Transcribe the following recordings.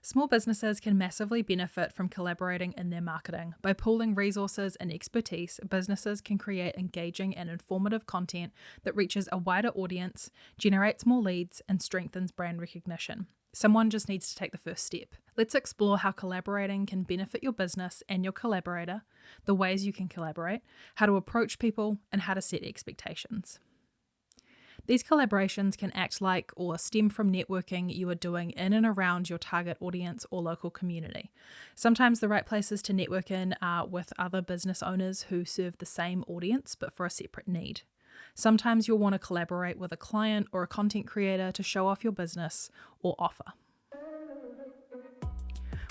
Small businesses can massively benefit from collaborating in their marketing. By pooling resources and expertise, businesses can create engaging and informative content that reaches a wider audience, generates more leads, and strengthens brand recognition. Someone just needs to take the first step. Let's explore how collaborating can benefit your business and your collaborator, the ways you can collaborate, how to approach people, and how to set expectations. These collaborations can act like or stem from networking you are doing in and around your target audience or local community. Sometimes the right places to network in are with other business owners who serve the same audience but for a separate need. Sometimes you'll want to collaborate with a client or a content creator to show off your business or offer.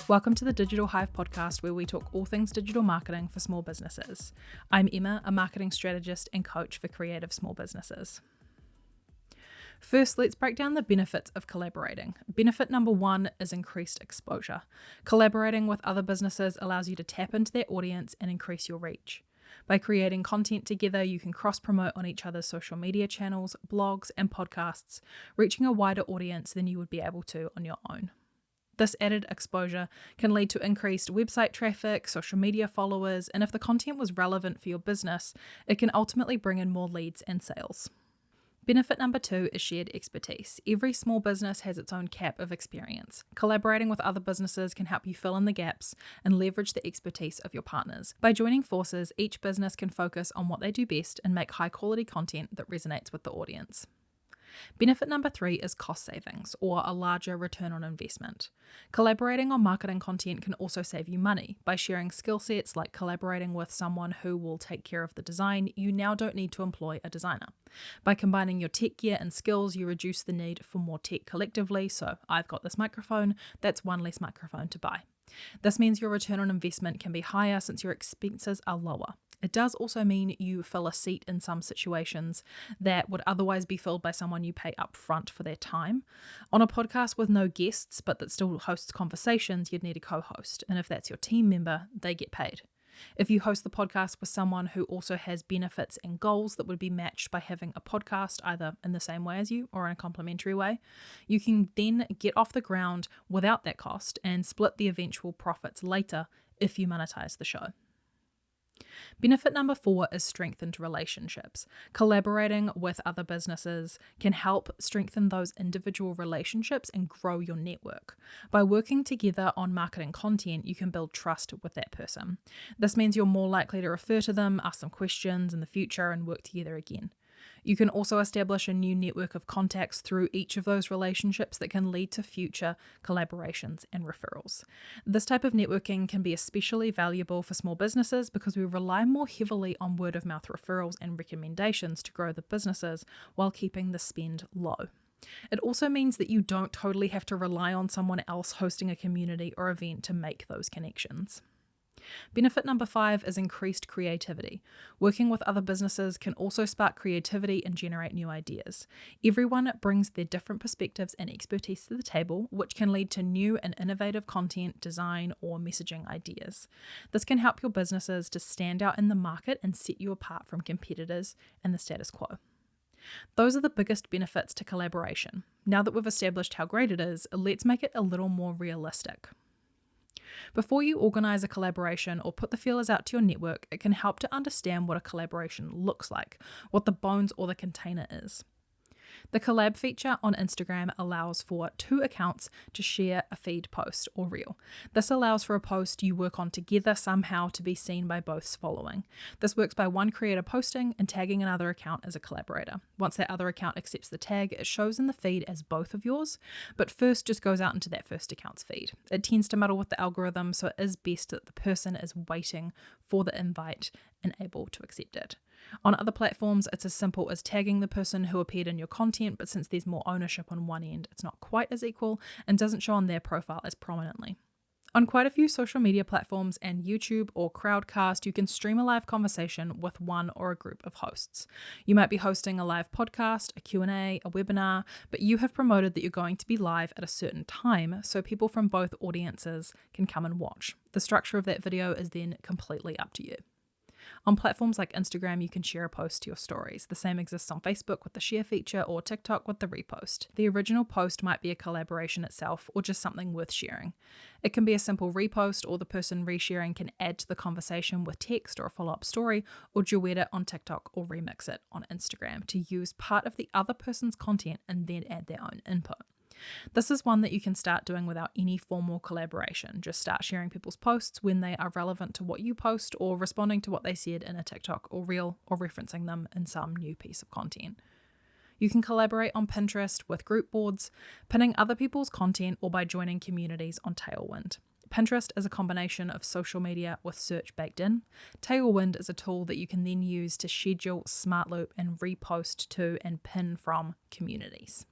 Welcome to the Digital Hive Podcast, where we talk all things digital marketing for small businesses. I'm Emma, a marketing strategist and coach for creative small businesses. First, let's break down the benefits of collaborating. Benefit number one is increased exposure. Collaborating with other businesses allows you to tap into their audience and increase your reach. By creating content together, you can cross-promote on each other's social media channels, blogs, and podcasts, reaching a wider audience than you would be able to on your own. This added exposure can lead to increased website traffic, social media followers, and if the content was relevant for your business, it can ultimately bring in more leads and sales. Benefit number two is shared expertise. Every small business has its own cap of experience. Collaborating with other businesses can help you fill in the gaps and leverage the expertise of your partners. By joining forces, each business can focus on what they do best and make high-quality content that resonates with the audience. Benefit number three is cost savings, or a larger return on investment. Collaborating on marketing content can also save you money. By sharing skill sets like collaborating with someone who will take care of the design, you now don't need to employ a designer. By combining your tech gear and skills, you reduce the need for more tech collectively. So I've got this microphone, that's one less microphone to buy. This means your return on investment can be higher since your expenses are lower. It does also mean you fill a seat in some situations that would otherwise be filled by someone you pay up front for their time. On a podcast with no guests, but that still hosts conversations, you'd need a co-host. And if that's your team member, they get paid. If you host the podcast with someone who also has benefits and goals that would be matched by having a podcast either in the same way as you or in a complementary way, you can then get off the ground without that cost and split the eventual profits later if you monetize the show. Benefit number four is strengthened relationships. Collaborating with other businesses can help strengthen those individual relationships and grow your network. By working together on marketing content, you can build trust with that person. This means you're more likely to refer to them, ask them questions in the future, and work together again. You can also establish a new network of contacts through each of those relationships that can lead to future collaborations and referrals. This type of networking can be especially valuable for small businesses because we rely more heavily on word-of-mouth referrals and recommendations to grow the businesses while keeping the spend low. It also means that you don't totally have to rely on someone else hosting a community or event to make those connections. Benefit number five is increased creativity. Working with other businesses can also spark creativity and generate new ideas. Everyone brings their different perspectives and expertise to the table, which can lead to new and innovative content, design, or messaging ideas. This can help your businesses to stand out in the market and set you apart from competitors and the status quo. Those are the biggest benefits to collaboration. Now that we've established how great it is, let's make it a little more realistic. Before you organize a collaboration or put the feelers out to your network, it can help to understand what a collaboration looks like, what the bones or the container is. The collab feature on Instagram allows for 2 accounts to share a feed post or reel. This allows for a post you work on together somehow to be seen by both's following. This works by one creator posting and tagging another account as a collaborator. Once that other account accepts the tag, it shows in the feed as both of yours, but first just goes out into that first account's feed. It tends to muddle with the algorithm, so it is best that the person is waiting for the invite and able to accept it. On other platforms, it's as simple as tagging the person who appeared in your content, but since there's more ownership on one end, it's not quite as equal and doesn't show on their profile as prominently. On quite a few social media platforms and YouTube or Crowdcast, you can stream a live conversation with one or a group of hosts. You might be hosting a live podcast, a Q&A, a webinar, but you have promoted that you're going to be live at a certain time so people from both audiences can come and watch. The structure of that video is then completely up to you. On platforms like Instagram, you can share a post to your stories. The same exists on Facebook with the share feature or TikTok with the repost. The original post might be a collaboration itself or just something worth sharing. It can be a simple repost, or the person resharing can add to the conversation with text or a follow-up story, or duet it on TikTok or remix it on Instagram to use part of the other person's content and then add their own input. This is one that you can start doing without any formal collaboration. Just start sharing people's posts when they are relevant to what you post, or responding to what they said in a TikTok or Reel, or referencing them in some new piece of content. You can collaborate on Pinterest with group boards, pinning other people's content, or by joining communities on Tailwind. Pinterest is a combination of social media with search baked in. Tailwind is a tool that you can then use to schedule, smart loop, and repost to and pin from communities.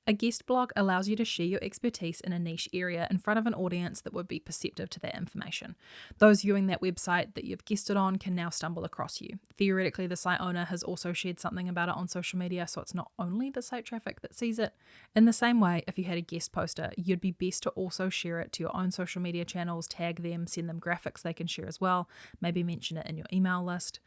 A guest blog allows you to share your expertise in a niche area in front of an audience that would be perceptive to that information. Those viewing that website that you've guested on can now stumble across you. Theoretically, the site owner has also shared something about it on social media, so it's not only the site traffic that sees it. In the same way, if you had a guest poster, you'd be best to also share it to your own social media channels, tag them, send them graphics they can share as well, maybe mention it in your email list.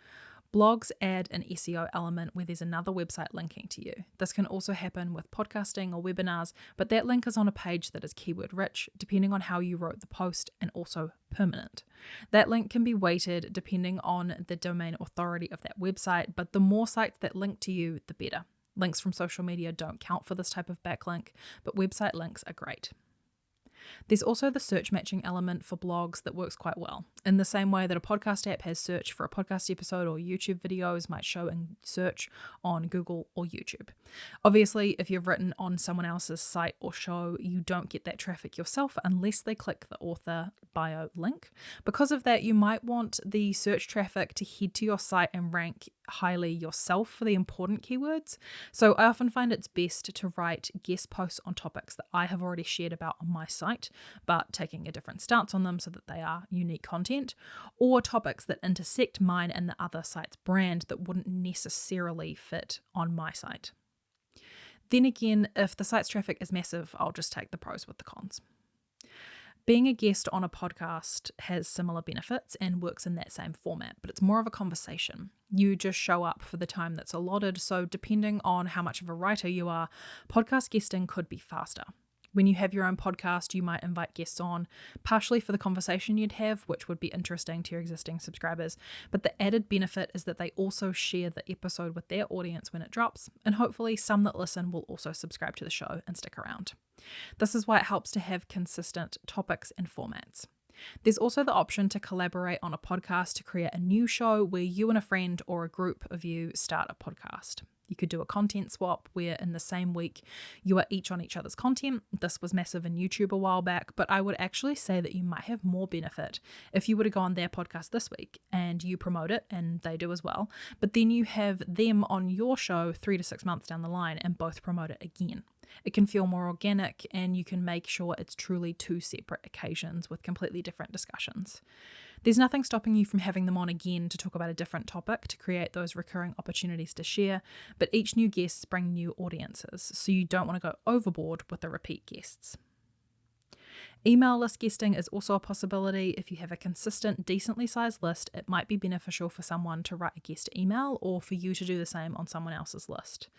Blogs add an SEO element where there's another website linking to you. This can also happen with podcasting or webinars, but that link is on a page that is keyword rich, depending on how you wrote the post, and also permanent. That link can be weighted depending on the domain authority of that website, but the more sites that link to you, the better. Links from social media don't count for this type of backlink, but website links are great. There's also the search matching element for blogs that works quite well. In the same way that a podcast app has search for a podcast episode, or YouTube videos might show in search on Google or YouTube. Obviously, if you've written on someone else's site or show, you don't get that traffic yourself unless they click the author bio link. Because of that, you might want the search traffic to head to your site and rank highly yourself for the important keywords. So I often find it's best to write guest posts on topics that I have already shared about on my site, but taking a different stance on them so that they are unique content, or topics that intersect mine and the other site's brand that wouldn't necessarily fit on my site. Then again, if the site's traffic is massive, I'll just take the pros with the cons. Being a guest on a podcast has similar benefits and works in that same format, but it's more of a conversation. You just show up for the time that's allotted, so depending on how much of a writer you are, podcast guesting could be faster. When you have your own podcast, you might invite guests on, partially for the conversation you'd have, which would be interesting to your existing subscribers, but the added benefit is that they also share the episode with their audience when it drops, and hopefully some that listen will also subscribe to the show and stick around. This is why it helps to have consistent topics and formats. There's also the option to collaborate on a podcast to create a new show where you and a friend or a group of you start a podcast. You could do a content swap where in the same week you are each on each other's content. This was massive in YouTube a while back, but I would actually say that you might have more benefit if you were to go on their podcast this week and you promote it and they do as well, but then you have them on your show 3 to 6 months down the line and both promote it again. It can feel more organic, and you can make sure it's truly 2 separate occasions with completely different discussions. There's nothing stopping you from having them on again to talk about a different topic to create those recurring opportunities to share, but each new guests bring new audiences, so you don't want to go overboard with the repeat guests. Email list guesting is also a possibility. If you have a consistent, decently sized list, it might be beneficial for someone to write a guest email or for you to do the same on someone else's list.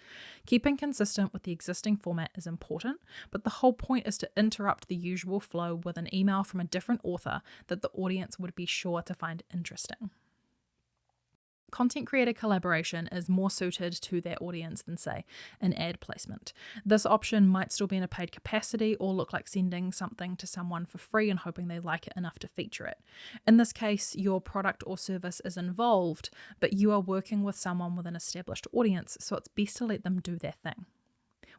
Keeping consistent with the existing format is important, but the whole point is to interrupt the usual flow with an email from a different author that the audience would be sure to find interesting. Content creator collaboration is more suited to their audience than, say, an ad placement. This option might still be in a paid capacity or look like sending something to someone for free and hoping they like it enough to feature it. In this case, your product or service is involved, but you are working with someone with an established audience, so it's best to let them do their thing.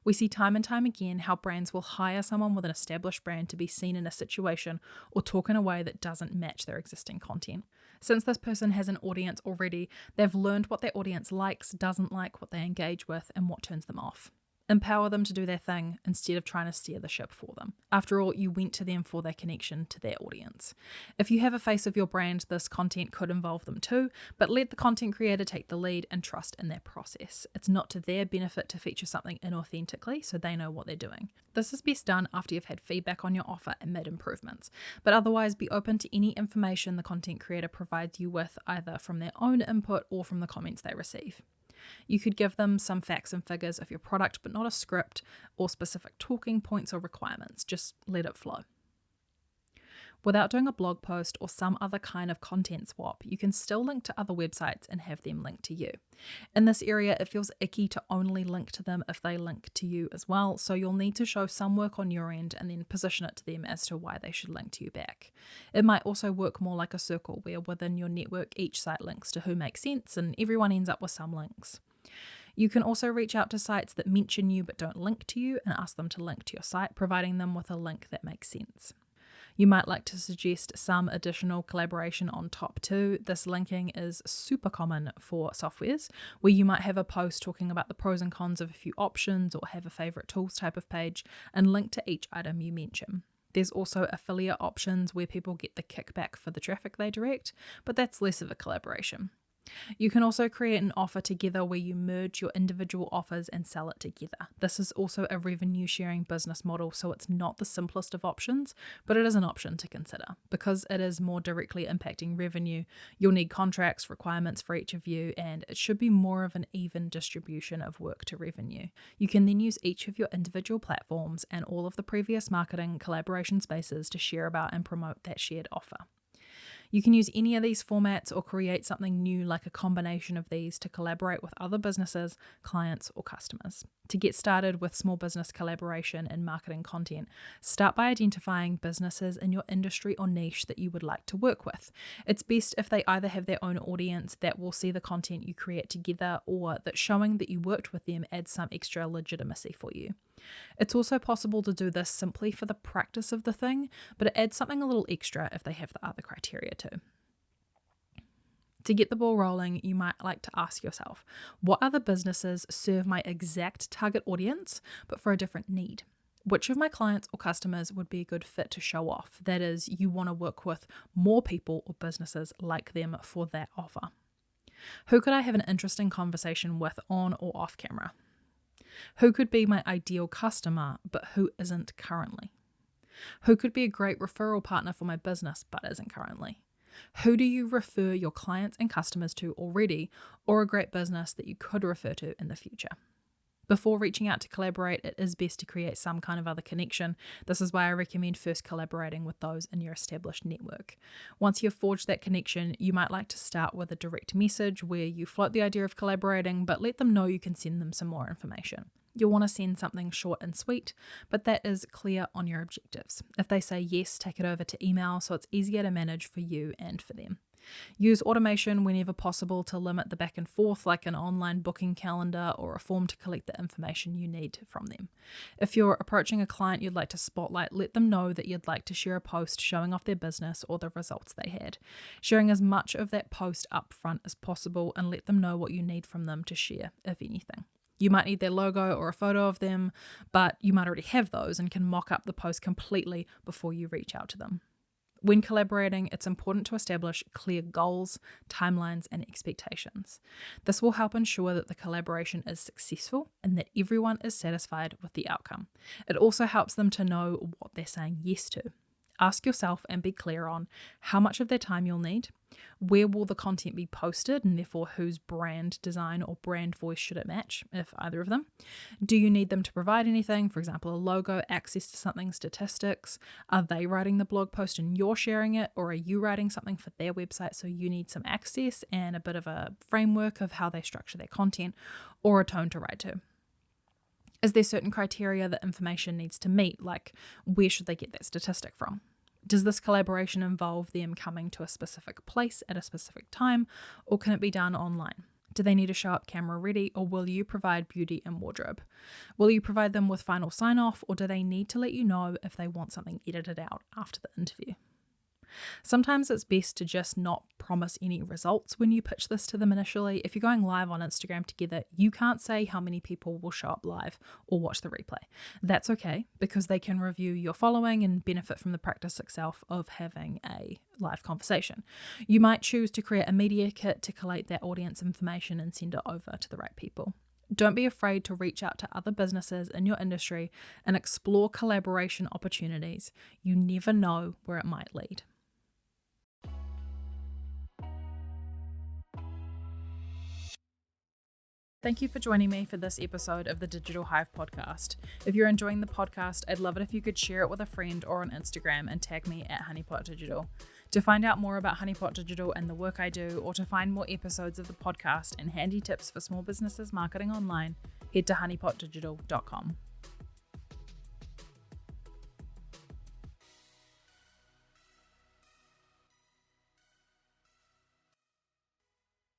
We see time and time again how brands will hire someone with an established brand to be seen in a situation or talk in a way that doesn't match their existing content. Since this person has an audience already, they've learned what their audience likes, doesn't like, what they engage with, and what turns them off. Empower them to do their thing instead of trying to steer the ship for them. After all, you went to them for their connection to their audience. If you have a face of your brand, this content could involve them too, but let the content creator take the lead and trust in that process. It's not to their benefit to feature something inauthentically, so they know what they're doing. This is best done after you've had feedback on your offer and made improvements, but otherwise be open to any information the content creator provides you with, either from their own input or from the comments they receive. You could give them some facts and figures of your product, but not a script or specific talking points or requirements. Just let it flow. Without doing a blog post or some other kind of content swap, you can still link to other websites and have them link to you. In this area, it feels icky to only link to them if they link to you as well, so you'll need to show some work on your end and then position it to them as to why they should link to you back. It might also work more like a circle, where within your network each site links to who makes sense and everyone ends up with some links. You can also reach out to sites that mention you but don't link to you and ask them to link to your site, providing them with a link that makes sense. You might like to suggest some additional collaboration on top too. This linking is super common for softwares, where you might have a post talking about the pros and cons of a few options, or have a favorite tools type of page and link to each item you mention. There's also affiliate options where people get the kickback for the traffic they direct, but that's less of a collaboration. You can also create an offer together where you merge your individual offers and sell it together. This is also a revenue sharing business model, so it's not the simplest of options, but it is an option to consider. Because it is more directly impacting revenue, you'll need contracts, requirements for each of you, and it should be more of an even distribution of work to revenue. You can then use each of your individual platforms and all of the previous marketing collaboration spaces to share about and promote that shared offer. You can use any of these formats or create something new like a combination of these to collaborate with other businesses, clients, or customers. To get started with small business collaboration and marketing content, start by identifying businesses in your industry or niche that you would like to work with. It's best if they either have their own audience that will see the content you create together, or that showing that you worked with them adds some extra legitimacy for you. It's also possible to do this simply for the practice of the thing, but it adds something a little extra if they have the other criteria too. To get the ball rolling, you might like to ask yourself, what other businesses serve my exact target audience, but for a different need? Which of my clients or customers would be a good fit to show off? That is, you want to work with more people or businesses like them for that offer. Who could I have an interesting conversation with on or off camera? Who could be my ideal customer, but who isn't currently? Who could be a great referral partner for my business, but isn't currently? Who do you refer your clients and customers to already, or a great business that you could refer to in the future? Before reaching out to collaborate, it is best to create some kind of other connection. This is why I recommend first collaborating with those in your established network. Once you've forged that connection, you might like to start with a direct message where you float the idea of collaborating, but let them know you can send them some more information. You'll want to send something short and sweet, but that is clear on your objectives. If they say yes, take it over to email so it's easier to manage for you and for them. Use automation whenever possible to limit the back and forth, like an online booking calendar or a form to collect the information you need from them. If you're approaching a client you'd like to spotlight, let them know that you'd like to share a post showing off their business or the results they had. Sharing as much of that post up front as possible, and let them know what you need from them to share, if anything. You might need their logo or a photo of them, but you might already have those and can mock up the post completely before you reach out to them. When collaborating, it's important to establish clear goals, timelines, and expectations. This will help ensure that the collaboration is successful and that everyone is satisfied with the outcome. It also helps them to know what they're saying yes to. Ask yourself and be clear on how much of their time you'll need, where will the content be posted, and therefore whose brand design or brand voice should it match, if either of them. Do you need them to provide anything, for example, a logo, access to something, statistics? Are they writing the blog post and you're sharing it, or are you writing something for their website so you need some access and a bit of a framework of how they structure their content, or a tone to write to? Is there certain criteria that information needs to meet, like where should they get that statistic from? Does this collaboration involve them coming to a specific place at a specific time, or can it be done online? Do they need to show up camera ready, or will you provide beauty and wardrobe? Will you provide them with final sign-off, or do they need to let you know if they want something edited out after the interview? Sometimes it's best to just not promise any results when you pitch this to them initially. If you're going live on Instagram together, you can't say how many people will show up live or watch the replay. That's okay, because they can review your following and benefit from the practice itself of having a live conversation. You might choose to create a media kit to collate that audience information and send it over to the right people. Don't be afraid to reach out to other businesses in your industry and explore collaboration opportunities. You never know where it might lead. Thank you for joining me for this episode of the Digital Hive Podcast. If you're enjoying the podcast, I'd love it if you could share it with a friend or on Instagram and tag me at Honeypot Digital. To find out more about Honeypot Digital and the work I do, or to find more episodes of the podcast and handy tips for small businesses marketing online, head to honeypotdigital.com.